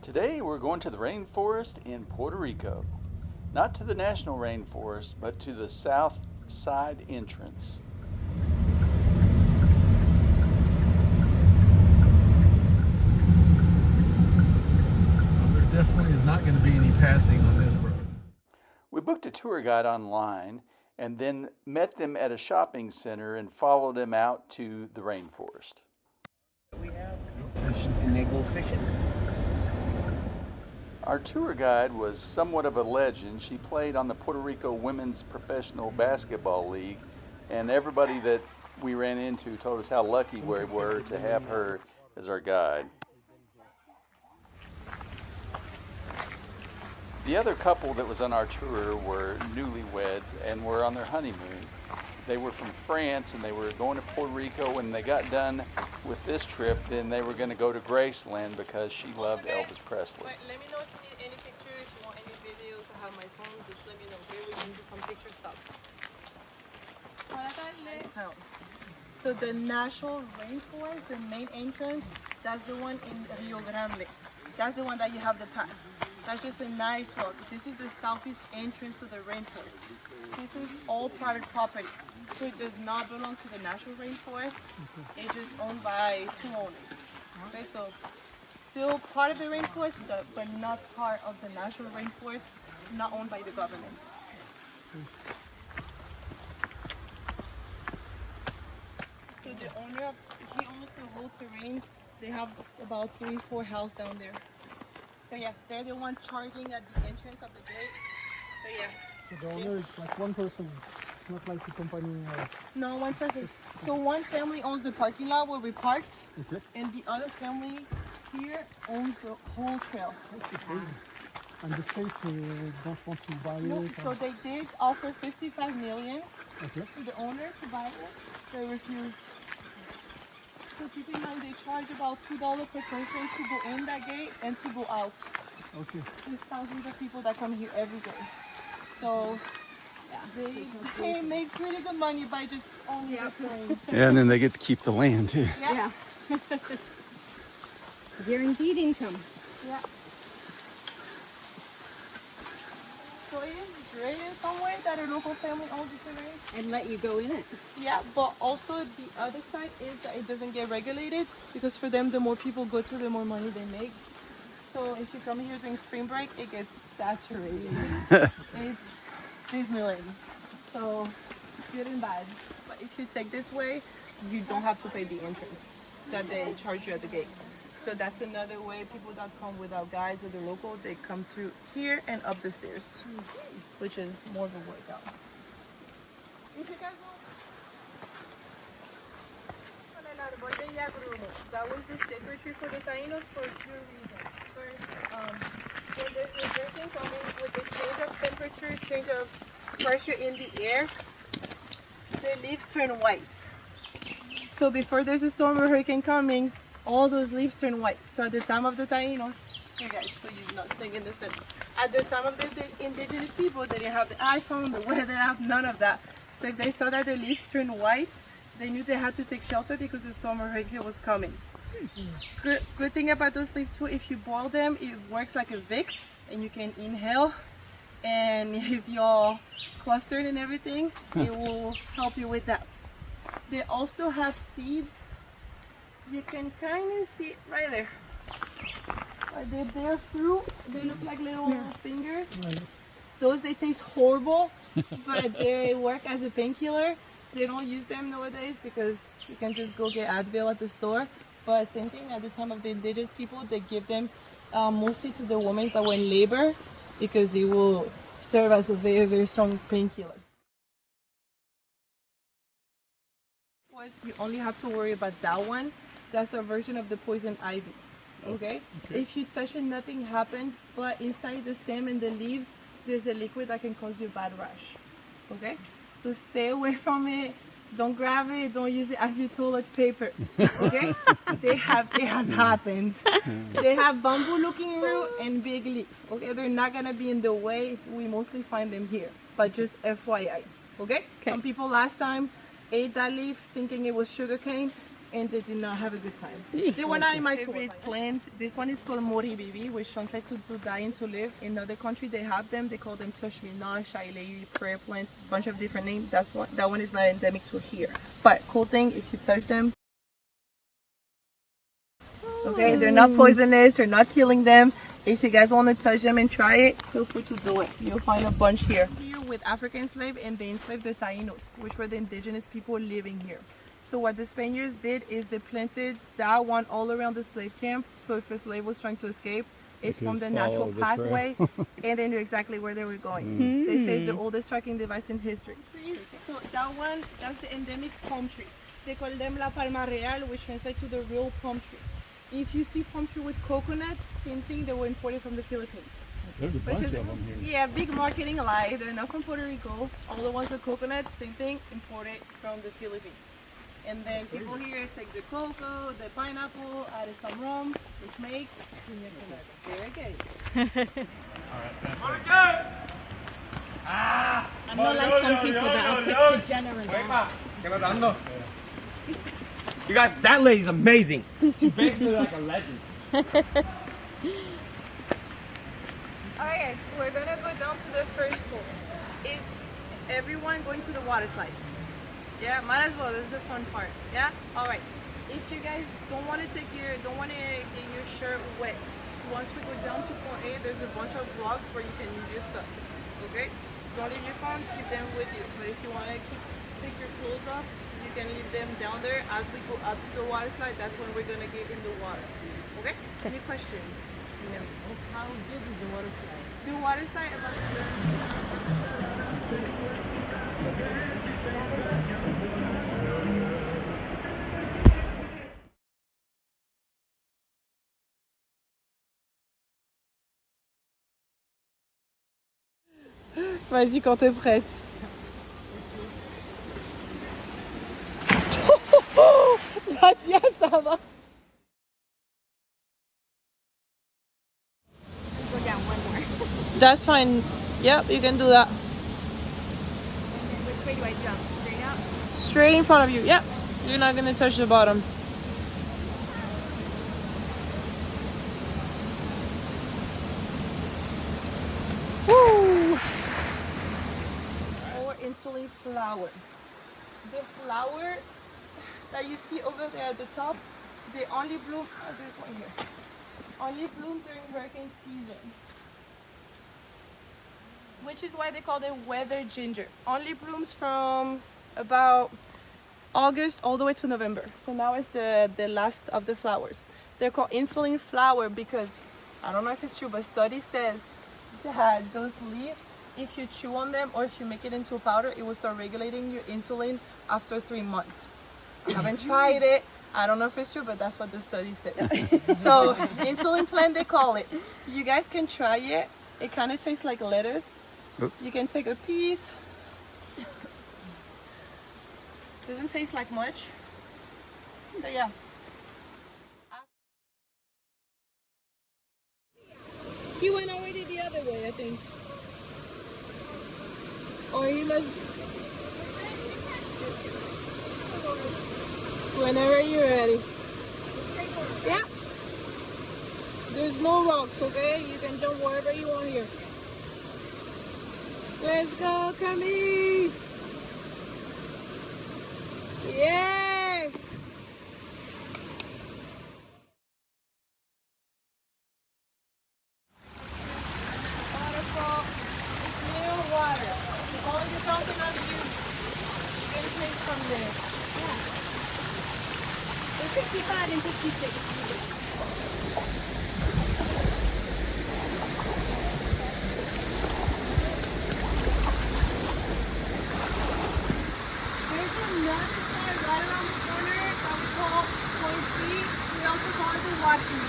Today we're going to the rainforest in Puerto Rico. Not to the National Rainforest, but to the south side entrance. Well, there definitely is not going to be any passing on this road. We booked a tour guide online and then met them at a shopping center and followed them out to the rainforest. We have fishing, and they go fishing. Our tour guide was somewhat of a legend. She played on the Puerto Rico Women's Professional Basketball League, and everybody that we ran into told us how lucky we were to have her as our guide. The other couple that was on our tour were newlyweds and were on their honeymoon. They were from France and they were going to Puerto Rico. When they got done with this trip, then they were going to go to Graceland because she loved Elvis Presley. Let me know if you need any pictures, if you want any videos. I have my phone, just let me know. Here we can do some picture stuff. So the National Rainforest, the main entrance, that's the one in Rio Grande. That's the one that you have to pass. That's just a nice walk. This is the southeast entrance to the rainforest. This is all private property. So it does not belong to the National Rainforest. It's just owned by two owners. Okay, so still part of the rainforest, but not part of the National Rainforest, not owned by the government. So the owner, he owns the whole terrain. They have about 3-4 houses down there. So yeah, they're the one charging at the entrance of the gate. So yeah. So the owner is like one person, not like the company. No, one person. So one family owns the parking lot where we parked, Okay. and the other family here owns the whole trail. And the state don't want to buy No, it. so they did offer 55 million Okay. to the owner to buy it. They refused. So keep in mind they charge about $2 per person to go in that gate and to go out. Okay. There's thousands of people that come here every day. So yeah, they make pretty good money by just owning the terrain. Yeah, and then they get to keep the land too. Yeah. Guaranteed income. Yeah. So it is great in some way that a local family owns the terrain. And let you go in it. Yeah, but also the other side is that it doesn't get regulated because for them, the more people go through, the more money they make. So if you come here during spring break, it gets saturated. It's Disneyland. So good and bad. But if you take this way, you don't have to pay the entrance that they charge you at the gate. So that's another way people that come without guides or the local, they come through here and up the stairs, which is more of a workout. If you guys want. That was the sacred tree for the Taínos for a few reasons. First, when there's reversing coming with the change of temperature, change of pressure in the air, the leaves turn white. So before there's a storm or hurricane coming, all those leaves turn white. So at the time of the Taínos, hey guys, so you're not staying in the sun. At the time of the indigenous people, they didn't have the iPhone, the weather app, none of that. So if they saw that the leaves turn white, they knew they had to take shelter because the storm or hurricane was coming. Good thing about those leaves too, if you boil them, it works like a Vicks and you can inhale. And if you're clustered and everything, it will help you with that. They also have seeds. You can kind of see it right there. They bear fruit. They look like little fingers. Those, they taste horrible, but they work as a painkiller. They don't use them nowadays because you can just go get Advil at the store. But same thing, at the time of the indigenous people, they give them mostly to the women that were in labor because it will serve as a very, very strong painkiller. You only have to worry about that one. That's a version of the poison ivy. Okay? If you touch it, nothing happens, but inside the stem and the leaves, there's a liquid that can cause you a bad rash. Okay? So stay away from it. Don't grab it. Don't use it as your toilet paper. Okay? It has happened. They have bamboo-looking root and big leaf. Okay? They're not gonna be in the way. We mostly find them here. But just FYI. Okay? Some people last time ate that leaf thinking it was sugarcane. and they did not have a good time. They were not in my favorite plant. This one is called mori bibi, which translates to die and to live. In other countries, they have them. They call them touch me not, shy lady, prayer plants, bunch of different names. That one is not endemic to here. But cool thing, if you touch them, okay, they're not poisonous. You're not killing them. If you guys want to touch them and try it, feel free to do it. You'll find a bunch here. Here with African slave, and they enslaved the Tainos, which were the indigenous people living here. So what the Spaniards did is they planted that one all around the slave camp. So if a slave was trying to escape, it's from the natural pathway, and they knew exactly where they were going. They say it's the oldest tracking device in history. So that one, that's the endemic palm tree. They call them la palma real, which translates to the real palm tree. If you see palm tree with coconuts, same thing, they were imported from the Philippines. There's a bunch of them here. Yeah, big marketing lie. They're not from Puerto Rico. All the ones with coconuts, same thing, imported from the Philippines. And then people here take the cocoa, the pineapple, add some rum, which makes piña colada. Very good. I'm not like some people that are quick to generalize. You guys, that lady's amazing. She's basically like a legend. Alright guys, we're gonna go down to the first pool. Is everyone going to the water slides? Yeah, might as well, this is the fun part. Yeah? Alright. If you guys don't want to get your shirt wet, once we go down to point A, there's a bunch of blocks where you can leave your stuff. Okay? Don't leave your phone, keep them with you. But if you want to take your clothes off, you can leave them down there. As we go up to the water slide, that's when we're gonna get in the water. Okay? Any questions? No. How big is the water slide? The water slide about Vas-y quand t'es prête. Nadia, ça va. Go down one more. That's fine. Yep, you can do that. Which way do I jump? Straight up? Straight in front of you. Yep. You're not gonna touch the bottom. Woo! Or insulin flower. The flower that you see over there at the top, they only bloom. There's one here. Only bloom during hurricane season, which is why they call it weather ginger. Only blooms from about August all the way to November. So now it's the last of the flowers. They're called insulin flower because, I don't know if it's true, but study says that those leaves, if you chew on them or if you make it into a powder, it will start regulating your insulin after 3 months. I haven't tried it. I don't know if it's true, but that's what the study says. So insulin plant, they call it. You guys can try it. It kind of tastes like lettuce. Oops. You can take a piece. Doesn't taste like much. So yeah. He went already the other way, I think. Or he must. Whenever you're ready. Yeah. There's no rocks, okay? You can jump wherever you want here. Let's go, Camille! Yay! Waterfall. It's near water. The only fountain of youth. You can take from there. It's 55 and 56. There's another side right around the corner that we call Point C. We also call it the Watching.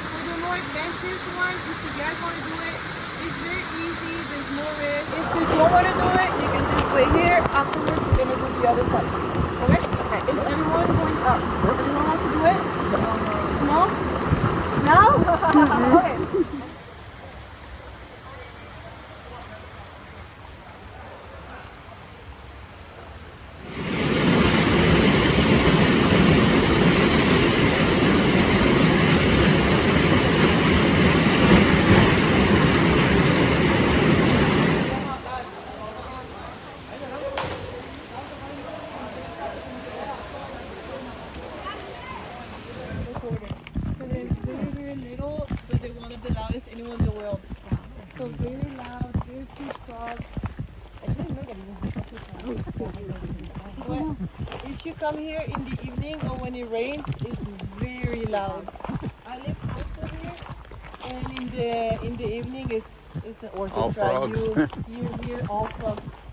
For the more adventurous one, if you guys want to do it, it's very easy. There's no risk. If you don't want to do it, you can just wait here. Afterwards, we're going to do the other side. Okay? Is everyone going up? Everyone wants to do it? No? No? Okay. animal in the world. So very loud, very few frogs. I didn't know that even well, if you come here in the evening or when it rains, it's very loud. I live close to here, and in the evening is an orchestra. frogs. You hear all frogs